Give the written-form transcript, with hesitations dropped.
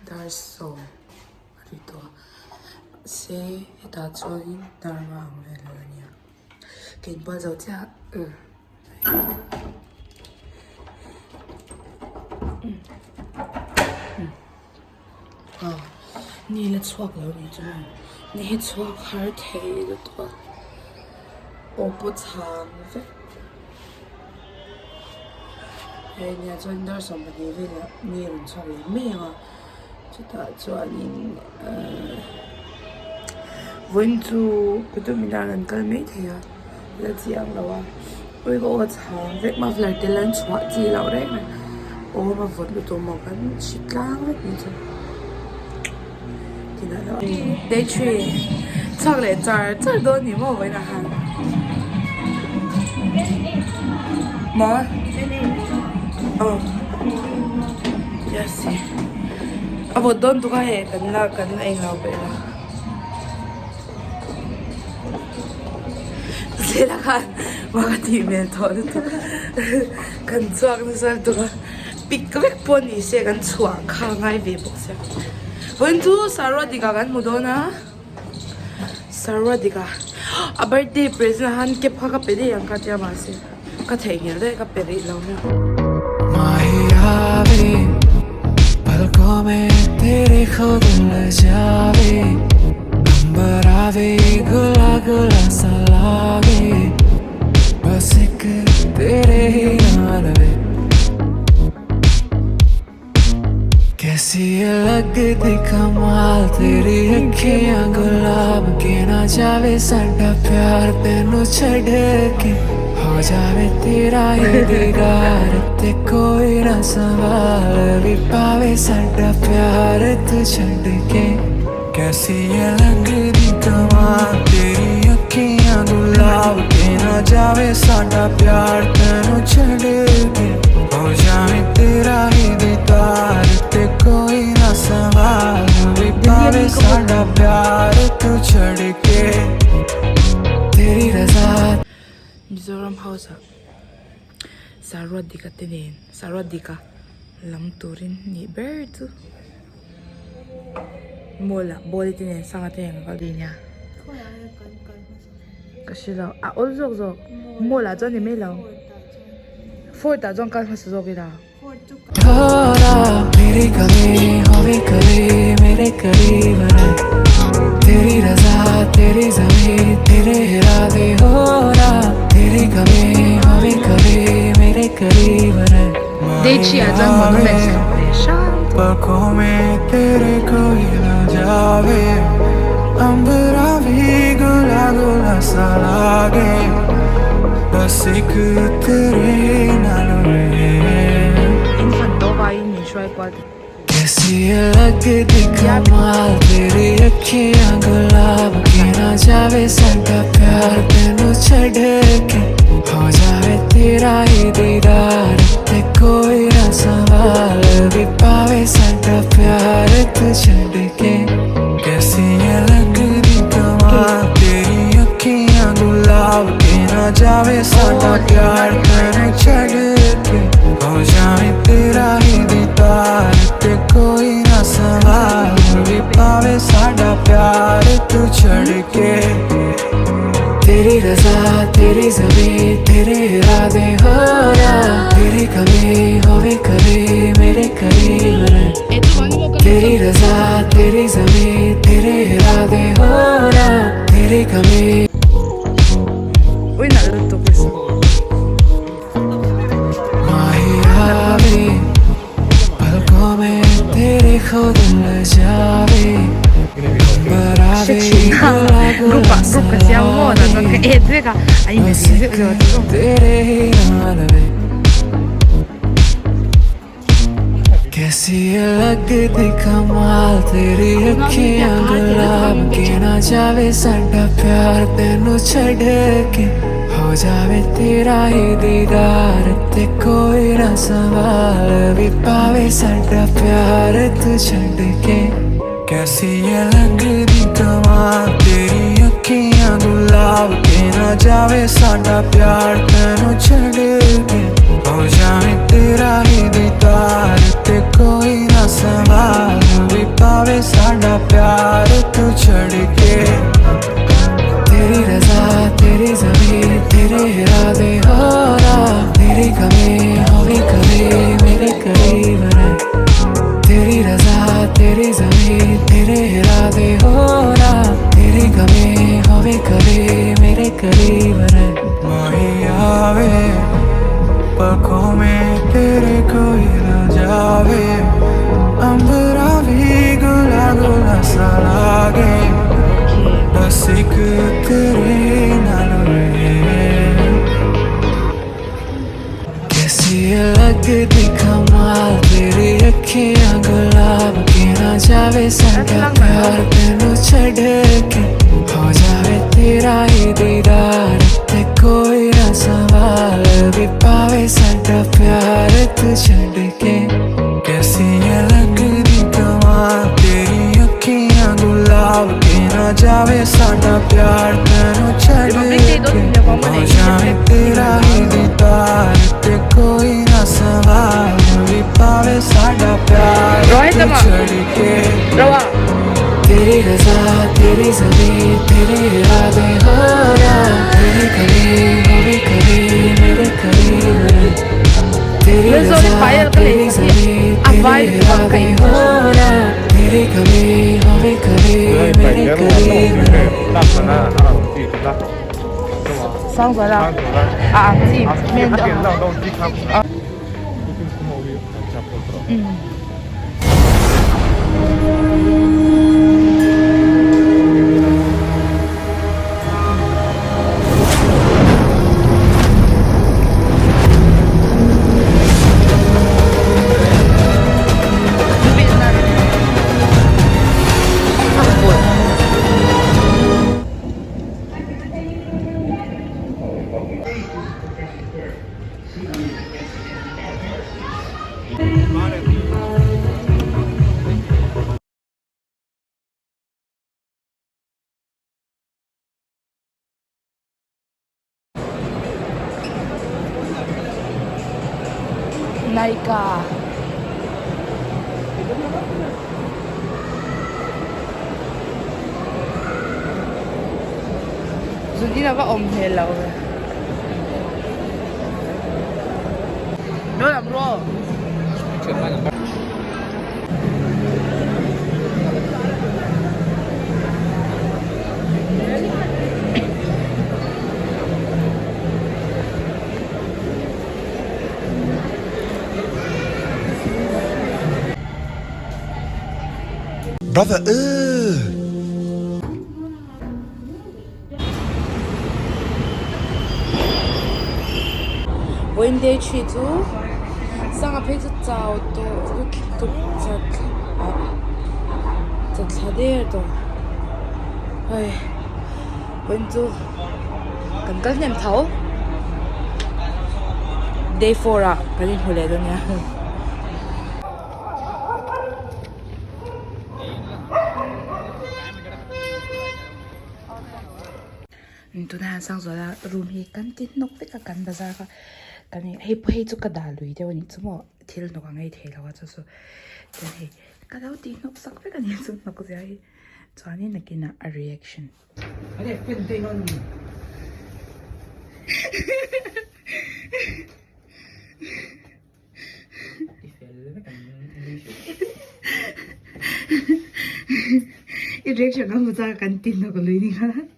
Dar so rito se ta choi dar ma me lo nia ken ba zo chaนี่ละชวกแล้วนี่จ้ะนี่ชวกหาเท的多我不常的哎你要做点什么的为了你人出来没啊就打做你温度不都没让人跟没的呀要这样了哇我一个我常的มา flirt 的人ชวจีเราได้ไหมโอ้มาฝนไปตัวหมอกกันชิดล่างเลยนี่จ้ะ得去唱来这儿多你莫为了哈，么？哦，也是，啊不，等都可以跟那老板了。谁来看？我个地面头的都，跟装的时候都个，比个半年些跟床看爱微博些。Buntu Sawadika kan mo doon na Sawadika a birthday present han ke phaka pedi ang ka tia mase ka thengel de ka pedi lo na mahiyawe palko mein tere khud le jaave number aave gula gula sa lage bas ek tere hi naal ve कैसी लगती कमाल तेरी अखियां गुलाब के ना जावे साडा प्यार तेनू छड़ के हो जावे तेरा ये दीदार ते कोई ना संभाल भी पावे साडा प्यार तू छड़ के कैसी ये लगती कमाल तेरी अखियां गुलाब के ना जावे साडा प्यार तेनू छड़ के हो जावे तेरा ये दीदार ते कोई ना संभाल भी पावे साडा प्यार तू छड़ के तेरी रज़ा Mizoram House Sawadika tenen Sawadika lam turin ni bertu mola boli tenen sangate yang kalinya kasi daw olzog zog mola jon ni melaw forta jon ka masuzogida थोड़ा मेरी कमी होवे कभी मेरे करीब रहे तेरी रज़ा तेरी ज़मीं तेरे इरादे हो रहा तेरी कमी होवे कभी मेरे करीब रहे Deci azan monument पलकों में तेरे कोई न जावे अंबरा भी गुला गुला सा लागे बस एक तेरे नाल रहे कैसी लगती कमाल तेरी अखियां गुलाब के ना जावे साडा प्यार तेनू छड़ के हो जावे तेरा ही दीदार ते कोई ना संभाल भी पावे साडा प्यार तू छड़ के कैसी लगती कमाल तेरी अखियां गुलाब के ना जावे साडा प्यार तेनू छड़ के हो जावे तेरा ही दीदार ते कोई ना संभाल भी पावे साडा प्यार तू छड़ के तेरी रज़ा तेरी ज़मीं तेरे इरादे हो रहा तेरी कमी होवे कभी मेरे करीब रहे तेरी रज़ा तेरी ज़मीं तेरे इरादे हो रहा तेरी कमी Uy, naluto ko isa. माहियावे पलकों में तेरे खुद ले जावे बरावे गुला गुला सा लागे बस एक तेरे ही नाल वे कैसी लगती कमाल तेरी अखियां गुलाब के ना जावे साडा प्यार तेनू छड़ के हो जावे तेरा ही दीदार ते कोई ना संभाल भी पावे साडा प्यार तू छड़ के कैसी ये लगती कमाल तेरी अखियां गुलाब के ना जावे साडा प्यार तेनू छड़ के हो जावे तेरा ही कोई ना संभाल भी पावे साडा प्यार तू छड़ के तेरी रजा तेरी ज़मीं तेरे इरादे हो रहा तेरी कमी होवे कभी मेरे करीब रहे तेरी रजा तेरी ज़मीं तेरे इरादे हो रहा तेरी कमी होवे कभी मेरे करीब रहे माही आवे पलकों में तेरे कोई ना जावे अंबरा भी गुला गुला सा लागे बस एक तेरे नाल रहे कैसी लगती कमाल तेरी अखियां गुलाब के ना जावे साडा प्यार तेनू छड़ के हो जावे तेरा ही दीदार ते कोई ना सवाल भी पावे साडा प्यार तू छड़ के कैसी ये लगती कमाल तेरी अखियां गुलाब के ना जावे साडा प्यार तेनू छड़ के हो जावे तेरा ही दीदार ते कोई ना सवाल भी पावे साडा प्यार तू छड़ के तेरी रजा तेरी ज़मीं तेरे इरादे हो रहा तेरी कभी होवे कभी मेरे करीब रहे तेरी रजा तेरी ज़मीं तेरे इरादे हो रहा तेरी कभी होवे कभी मेरे करीब रहे 上嘴了啊，自己面的。嗯。Naika. Jadi apa om hello. Nó làm rô. brother When they treat you, sang a pizza out to look to Tadedo. Hey, when to cần cất nhầm thấu. Day 4 à, phải lên hồi lệ rồi nha. Tụi ta sang rồi là room hi kan tin nok te ka kan bazaar ka kan hei po hei chu ka da lui de wani chu mo thil no ka ngai the lawa chu so then hei ka dau ti nok sak pe kan hi chu nok ja hi chani na kina a reaction ade pen te non i reaction ka mo cha kan tin no ko lui ni ka